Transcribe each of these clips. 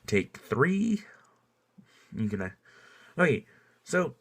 Take three. You can. Okay, so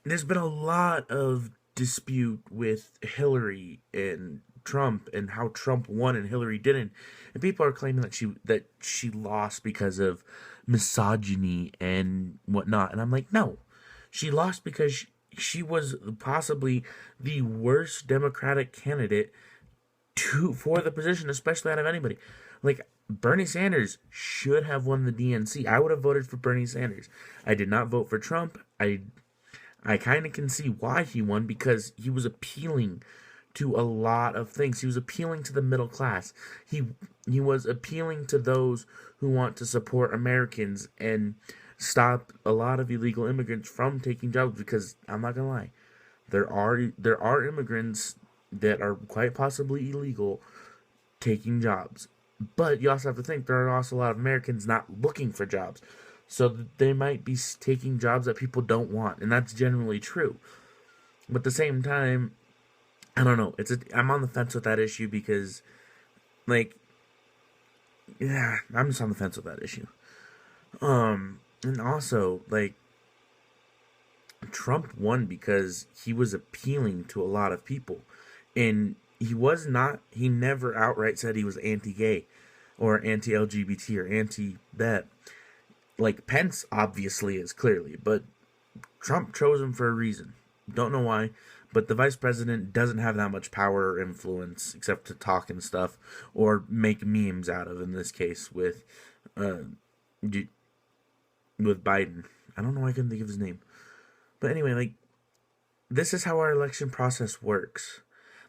there's been a lot of dispute with Hillary and Trump and how Trump won and Hillary didn't. And people are claiming that she lost because of misogyny and whatnot. And I'm like, no. She lost because she was possibly the worst Democratic candidate for the position, especially out of anybody. Like Bernie Sanders should have won the DNC. I would have voted for Bernie Sanders. I did not vote for Trump. I kind of can see why he won because he was appealing to a lot of things. He was appealing to the middle class. He was appealing to those who want to support Americans and stop a lot of illegal immigrants from taking jobs because I'm not going to lie. There are immigrants that are quite possibly illegal taking jobs. But you also have to think there are also a lot of Americans not looking for jobs. So they might be taking jobs that people don't want, and that's generally true. But at the same time, I don't know. I'm on the fence with that issue because, like, yeah, I'm just on the fence with that issue. And also, like, Trump won because he was appealing to a lot of people. And he never outright said he was anti-gay or anti-LGBT or anti-that. Like, Pence obviously is clearly, but Trump chose him for a reason. Don't know why, but the vice president doesn't have that much power or influence except to talk and stuff or make memes out of, in this case, uh, with Biden. I don't know why I couldn't think of his name. But anyway, like, this is how our election process works.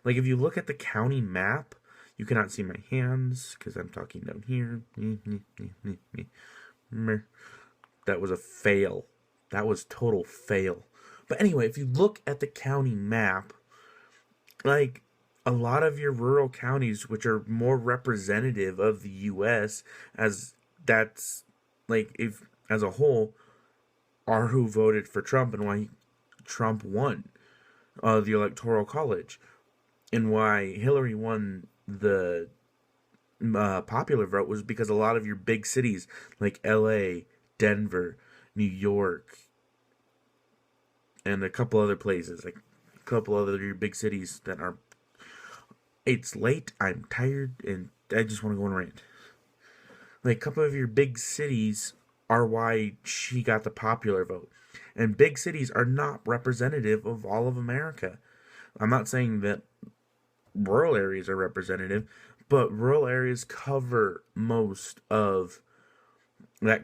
Like, if you look at the county map, you cannot see my hands because I'm talking down here. That was a fail. That was total fail. But anyway, if you look at the county map, like, a lot of your rural counties, which are more representative of the U.S., as that's, like, if as a whole, are who voted for Trump and why Trump won the Electoral College and why Hillary won the popular vote was because a lot of your big cities like L.A., Denver, New York, and a couple other places, like a couple other your big cities that are. It's late. I'm tired, and I just want to go on a rant. Like a couple of your big cities are why she got the popular vote, and big cities are not representative of all of America. I'm not saying that rural areas are representative, but rural areas cover most of the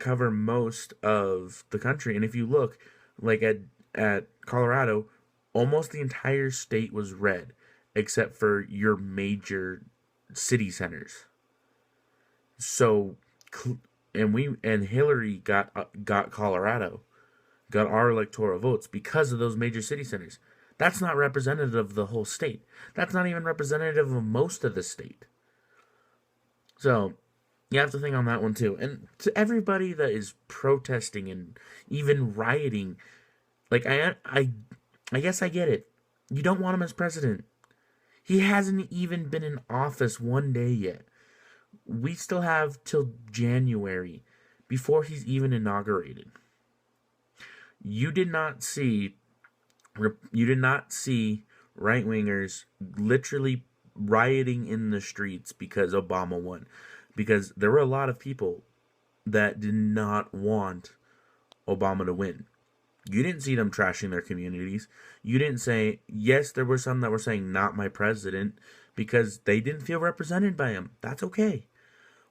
country. And if you look, like at Colorado, almost the entire state was red, except for your major city centers. So, and Hillary got Colorado, got our electoral votes because of those major city centers. That's not representative of the whole state. That's not even representative of most of the state. So, you have to think on that one too. And to everybody that is protesting and even rioting, like I guess I get it. You don't want him as president. He hasn't even been in office one day yet. We still have till January before he's even inaugurated. You did not see right wingers literally rioting in the streets because Obama won. Because there were a lot of people that did not want Obama to win. You didn't see them trashing their communities. You didn't say, yes, there were some that were saying, not my president, because they didn't feel represented by him. That's okay.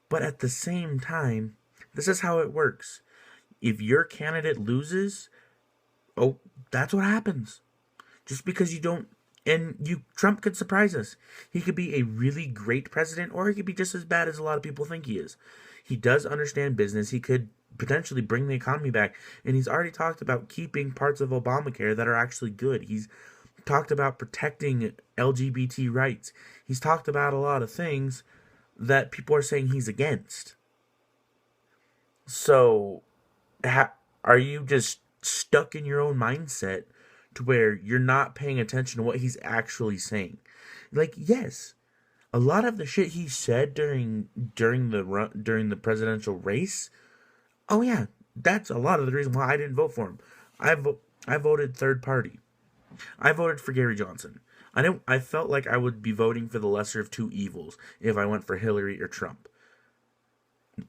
But at the same time, this is how it works. If your candidate loses, oh, that's what happens. Just because you don't, Trump could surprise us. He could be a really great president, or he could be just as bad as a lot of people think he is. He does understand business. He could potentially bring the economy back, and he's already talked about keeping parts of Obamacare that are actually good. He's talked about protecting LGBT rights. He's talked about a lot of things that people are saying he's against. So, are you just stuck in your own mindset to where you're not paying attention to what he's actually saying? Like, yes, a lot of the shit he said during the presidential race, Oh yeah, that's a lot of the reason why I didn't vote for him. I voted third party. I voted for Gary Johnson. I felt like I would be voting for the lesser of two evils if I went for Hillary or Trump.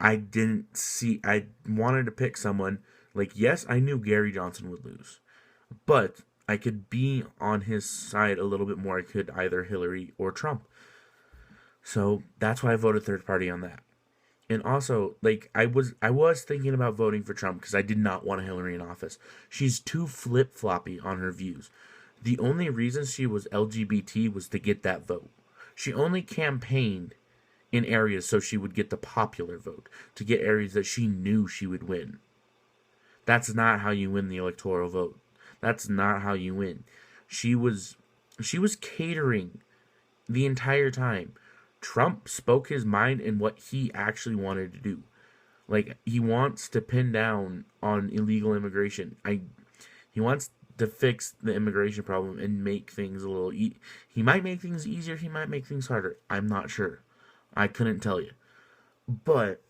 I didn't see. I wanted to pick someone like, yes, I knew Gary Johnson would lose, but I could be on his side a little bit more. I could either Hillary or Trump. So that's why I voted third party on that. And also, like, I was thinking about voting for Trump because I did not want Hillary in office. She's too flip floppy on her views. The only reason she was LGBT was to get that vote. She only campaigned in areas so she would get the popular vote, to get areas that she knew she would win. That's not how you win the electoral vote. That's not how you win. She was she was catering the entire time. Trump spoke his mind and what he actually wanted to do. Like, he wants to pin down on illegal immigration. He wants to fix the immigration problem and make things a little he might make things easier, he might make things harder. I'm not sure. I couldn't tell you. But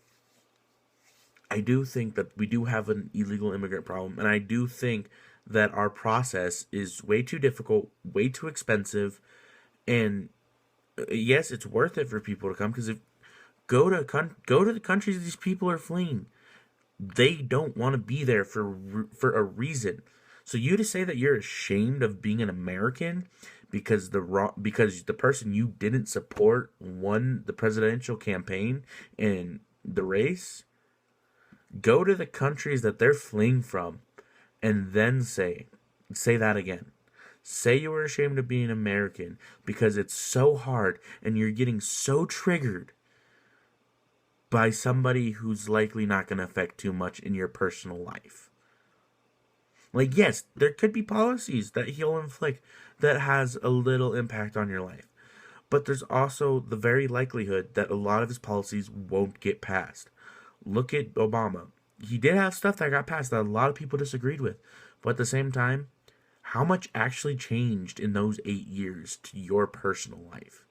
I do think that we do have an illegal immigrant problem, and I do think that our process is way too difficult, way too expensive, and yes, it's worth it for people to come because if go to the countries these people are fleeing, they don't want to be there for a reason. So you to say that you're ashamed of being an American because the person you didn't support won the presidential campaign and the race, go to the countries that they're fleeing from and then say that again. Say you were ashamed of being American because it's so hard and you're getting so triggered by somebody who's likely not going to affect too much in your personal life. Like, yes, there could be policies that he'll inflict that has a little impact on your life. But there's also the very likelihood that a lot of his policies won't get passed. Look at Obama. He did have stuff that got passed that a lot of people disagreed with. But at the same time, how much actually changed in those 8 years to your personal life?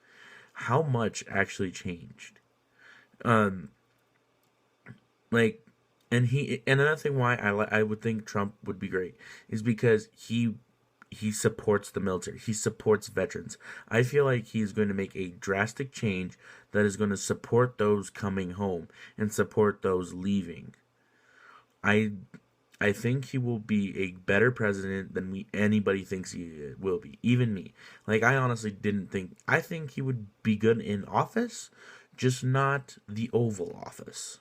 How much actually changed? Um, like, and another thing why I would think Trump would be great is because he supports the military. He supports veterans. I feel like he's going to make a drastic change that is going to support those coming home and support those leaving. I I think he will be a better president than anybody thinks he will be, even me. Like, I honestly didn't think. I think he would be good in office, just not the Oval Office.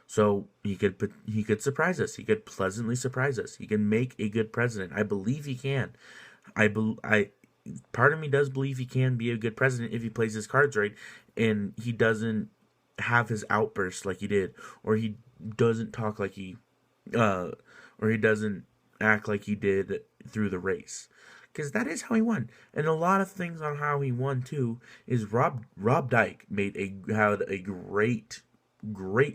So he could surprise us. He could pleasantly surprise us. He can make a good president. I believe he can. I part of me does believe he can be a good president if he plays his cards right and he doesn't have his outbursts like he did, or he doesn't talk like he uh or he doesn't act like he did through the race. Because that is how he won, and a lot of things on how he won too is Rob Dyke had a great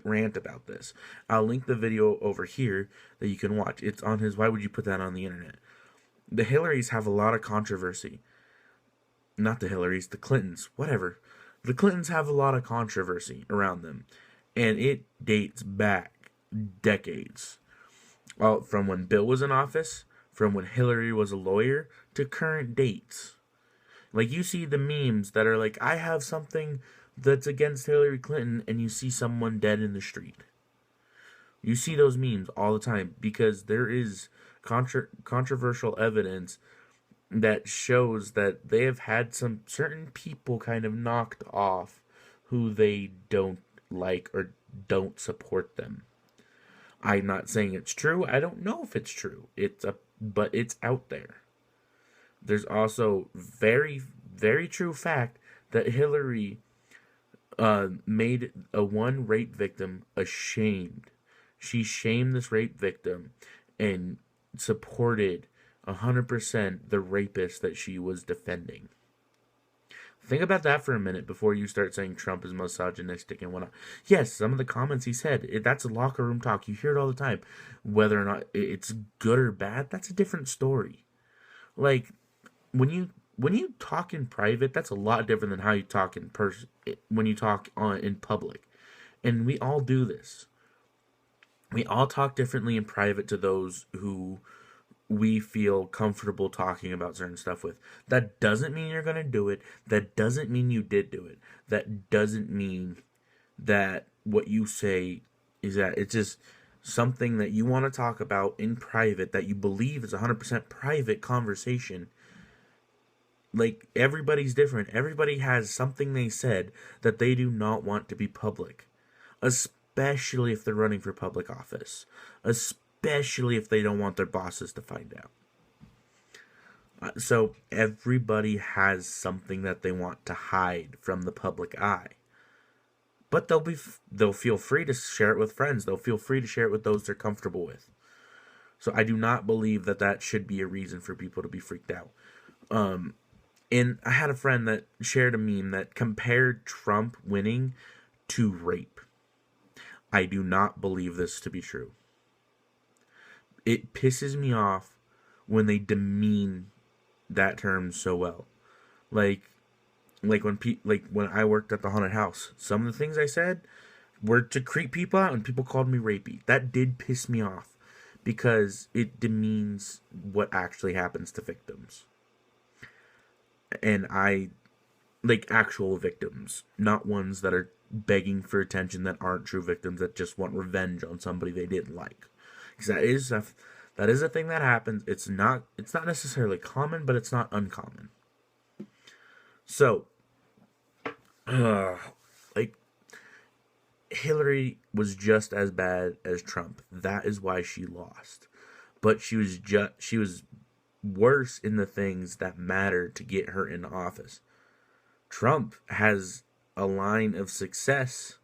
rant about this. I'll link the video over here that you can watch. It's on his. Why would you put that on the internet? The Hillarys have a lot of controversy. Not the Hillarys, the Clintons, whatever. The Clintons have a lot of controversy around them, and it dates back decades. Well, from when Bill was in office, from when Hillary was a lawyer, to current dates. Like, you see the memes that are like, I have something that's against Hillary Clinton, and you see someone dead in the street. You see those memes all the time because there is controversial evidence that shows that they have had some certain people kind of knocked off who they don't like or don't support them. I'm not saying it's true. I don't know if it's true. But it's out there. There's also very, very true fact that Hillary made a one rape victim ashamed. She shamed this rape victim and supported 100% the rapist that she was defending. Think about that for a minute before you start saying Trump is misogynistic and whatnot. Yes, some of the comments he said, that's locker room talk. You hear it all the time. Whether or not it's good or bad, that's a different story. Like, when you talk in private, that's a lot different than how you talk in person when you talk in public. And we all do this. We all talk differently in private to those who we feel comfortable talking about certain stuff with. That doesn't mean you're going to do it. That doesn't mean you did do it. That doesn't mean that what you say is that it's just something that you want to talk about in private that you believe is 100% private conversation. Like, everybody's different. Everybody has something they said that they do not want to be public, especially if they're running for public office, especially if they don't want their bosses to find out. So everybody has something that they want to hide from the public eye. But they'll feel free to share it with friends. They'll feel free to share it with those they're comfortable with. So I do not believe that should be a reason for people to be freaked out. And I had a friend that shared a meme that compared Trump winning to rape. I do not believe this to be true. It pisses me off when they demean that term so well. Like when I worked at the haunted house, some of the things I said were to creep people out, and people called me rapey. That did piss me off because it demeans what actually happens to victims. And I like actual victims, not ones that are begging for attention that aren't true victims that just want revenge on somebody they didn't like. Because that is a thing that happens. It's not necessarily common, but it's not uncommon. So, like, Hillary was just as bad as Trump. That is why she lost. But she was worse in the things that matter to get her in office. Trump has a line of success,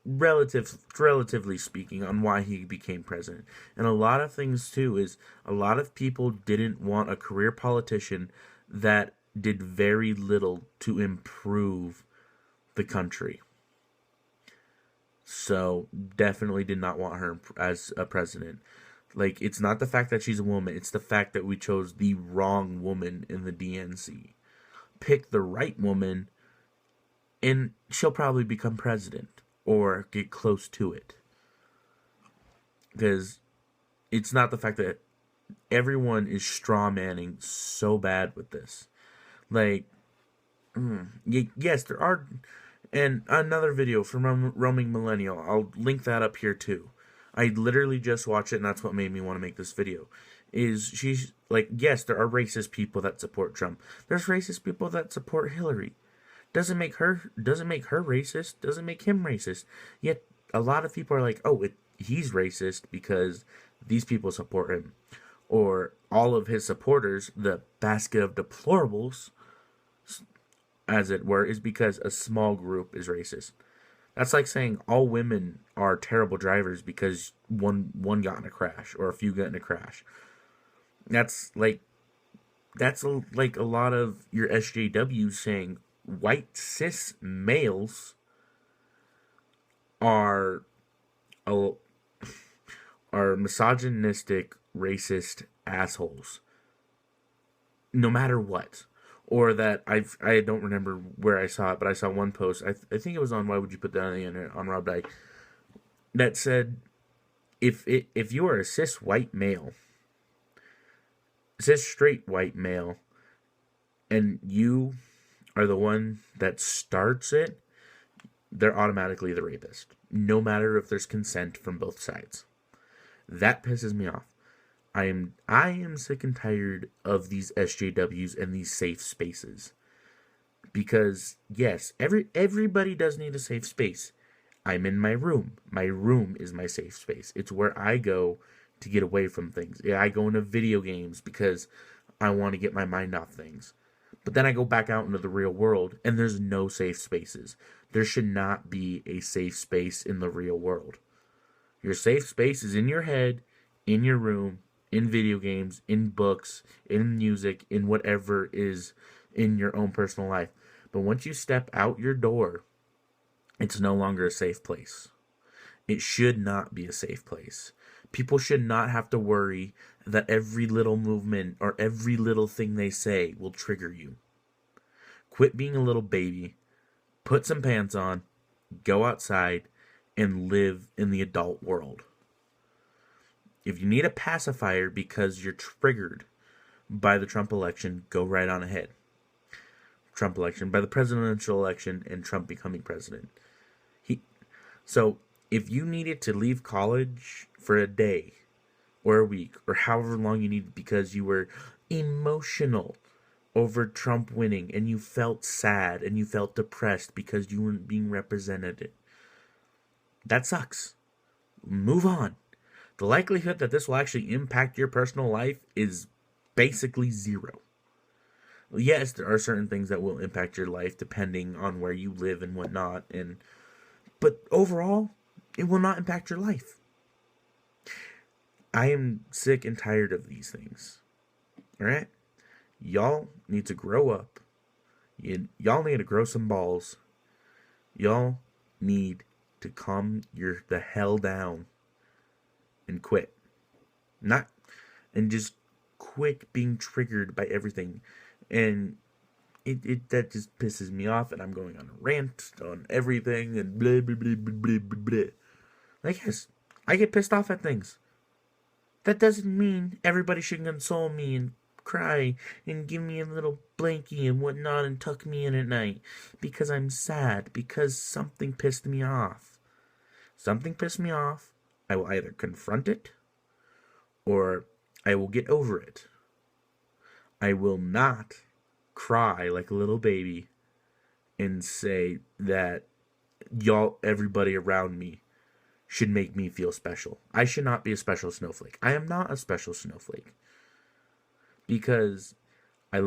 relatively speaking, on why he became president. And a lot of things, too, is a lot of people didn't want a career politician that did very little to improve the country. So, definitely did not want her as a president. Like, it's not the fact that she's a woman, it's the fact that we chose the wrong woman in the DNC. Pick the right woman, and she'll probably become president, or get close to it. Because it's not the fact that everyone is straw manning so bad with this. Like, yes, there are, and another video from Roaming Millennial, I'll link that up here too. I literally just watched it, and that's what made me want to make this video. She's like, yes, there are racist people that support Trump. There's racist people that support Hillary. Doesn't make her racist. Doesn't make him racist. Yet a lot of people are like, oh, he's racist because these people support him, or all of his supporters, the basket of deplorables, as it were, is because a small group is racist. That's like saying all women are terrible drivers because one got in a crash, or a few got in a crash. That's like a lot of your SJWs saying white cis males are misogynistic, racist assholes, no matter what. Or that I don't remember where I saw it, but I saw one post. I think it was on Why Would You Put That on the Internet, on Rob Dyke, that said, if you are a cis straight white male, and you are the one that starts it, they're automatically the rapist, no matter if there's consent from both sides. That pisses me off. I am sick and tired of these SJWs and these safe spaces. Because yes, everybody does need a safe space. I'm in my room. My room is my safe space. It's where I go to get away from things. I go into video games because I want to get my mind off things. But then I go back out into the real world, and there's no safe spaces. There should not be a safe space in the real world. Your safe space is in your head, in your room, in video games, in books, in music, in whatever is in your own personal life. But once you step out your door, it's no longer a safe place. It should not be a safe place. People should not have to worry that every little movement or every little thing they say will trigger you. Quit being a little baby. Put some pants on. Go outside and live in the adult world. If you need a pacifier because you're triggered by the Trump election, go right on ahead. Trump election, by the presidential election, and Trump becoming president. So if you needed to leave college for a day or a week or however long you needed because you were emotional over Trump winning and you felt sad and you felt depressed because you weren't being represented, that sucks. Move on. The likelihood that this will actually impact your personal life is basically zero. Yes, there are certain things that will impact your life depending on where you live and whatnot, but overall, it will not impact your life. I am sick and tired of these things. Alright? Y'all need to grow up. Y'all need to grow some balls. Y'all need to calm the hell down and quit. And just quit being triggered by everything. And it that just pisses me off, and I'm going on a rant on everything and blah blah blah blah blah blah blah. Like, yes, I get pissed off at things. That doesn't mean everybody should console me and cry and give me a little blankie and whatnot and tuck me in at night because I'm sad, because something pissed me off. Something pissed me off. I will either confront it or I will get over it. I will not cry like a little baby and say that everybody around me should make me feel special. I should not be a special snowflake. I am not a special snowflake. Because I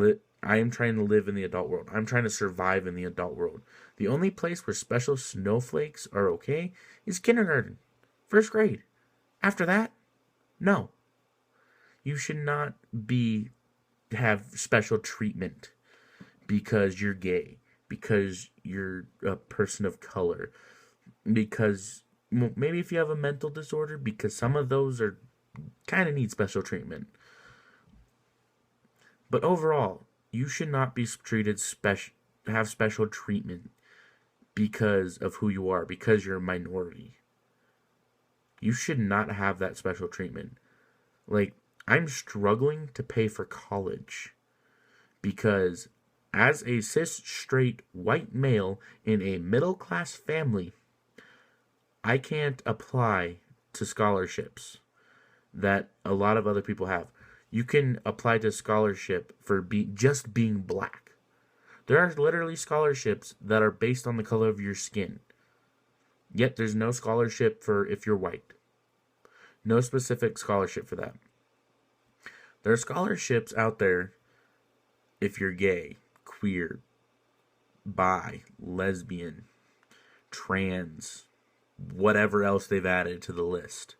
am trying to live in the adult world. I'm trying to survive in the adult world. The only place where special snowflakes are okay is kindergarten, first grade. After that, no. You should not have special treatment because you're gay, because you're a person of color, because maybe if you have a mental disorder, because some of those kind of need special treatment. But overall, you should not be treated have special treatment because of who you are, because you're a minority. You should not have that special treatment. Like, I'm struggling to pay for college because as a cis, straight, white male in a middle-class family, I can't apply to scholarships that a lot of other people have. You can apply to scholarship for just being black. There are literally scholarships that are based on the color of your skin. Yet there's no scholarship for if you're white. No specific scholarship for that. There are scholarships out there if you're gay, queer, bi, lesbian, trans, whatever else they've added to the list.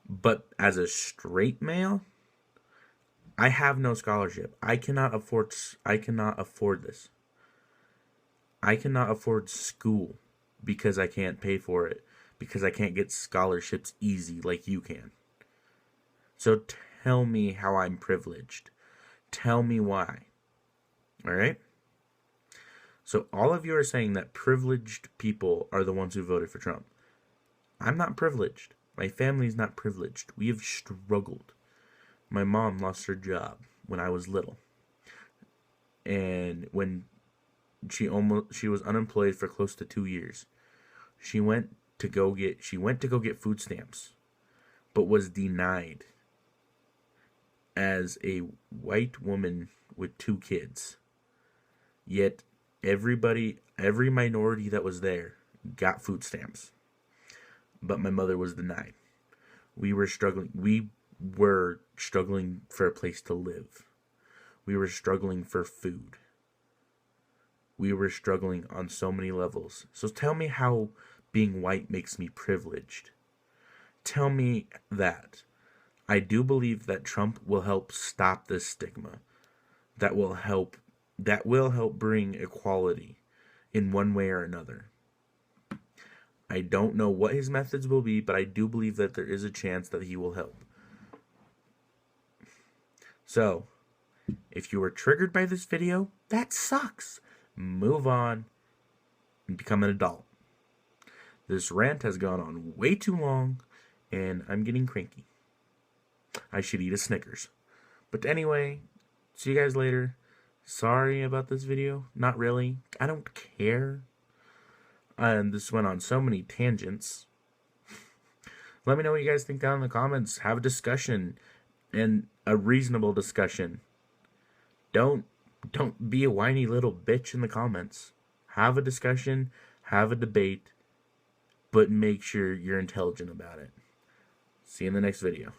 But as a straight male, I have no scholarship. I cannot afford this. I cannot afford school because I can't pay for it, because I can't get scholarships easy like you can. So tell me how I'm privileged. Tell me why. All right? So all of you are saying that privileged people are the ones who voted for Trump. I'm not privileged. My family's not privileged. We have struggled. My mom lost her job when I was little. And when she was unemployed for close to 2 years. She went to go get food stamps, but was denied as a white woman with 2 kids. Yet every minority that was there got food stamps. But my mother was denied. We were struggling for a place to live. We were struggling for food. We were struggling on so many levels. So tell me how being white makes me privileged. Tell me that. I do believe that Trump will help stop this stigma. That will help bring equality in one way or another. I don't know what his methods will be, but I do believe that there is a chance that he will help. So, if you were triggered by this video, that sucks. Move on and become an adult. This rant has gone on way too long, and I'm getting cranky. I should eat a Snickers. But anyway, see you guys later. Sorry about this video. Not really. I don't care. And this went on so many tangents. Let me know what you guys think down in the comments. Have a discussion, and a reasonable discussion. Don't be a whiny little bitch in the comments. Have a discussion, have a debate, but make sure you're intelligent about it. See you in the next video.